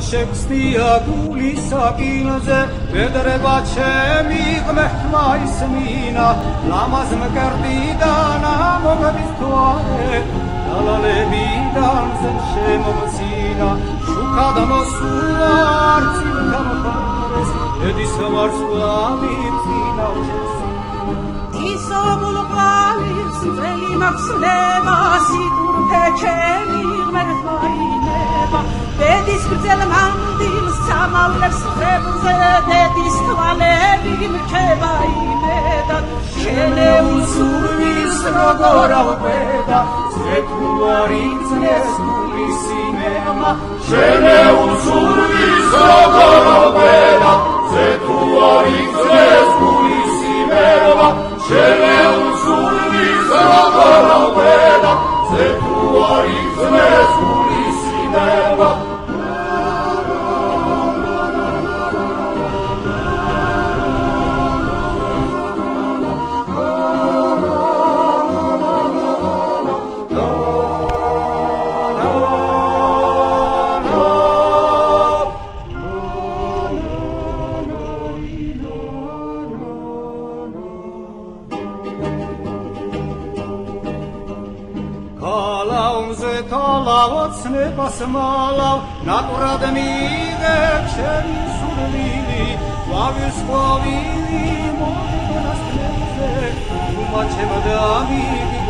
შეგვსდია გულის საკილზე ვედრება ჩემი ღმერთმა ისმინა ლამაზ მკერდიდან ამოგვდის თვარე დალალებიდან ზემ შემომცინა შუქად მოსულა არცილ გამხარეს ედის ვარსკვლავი წინააღმდეგ ისომულყალის ძველი მახსნება სიტურთე ჩემი ღმერთმა ინება ბედის გრძელ მანდილს სამავლებს ხრებზე დედის თვალები მრჩება იმედად შენეულ სურვილს როგორ ავბედა ზეთუარი წნეს გულის იმემა შენეულ სურვილს როგორ ავბედა ზეთუარი წნეს გულის იმემა შენეულ სურვილს როგორ ავბედა ზეთუარი წნეს გულის იმემა ოცნებას მალავ ნაყვრად მიიღებ ჩემი სურვილი ყვავილს ყვავილი მოდენას თემზე უმა ჩემ დამიგი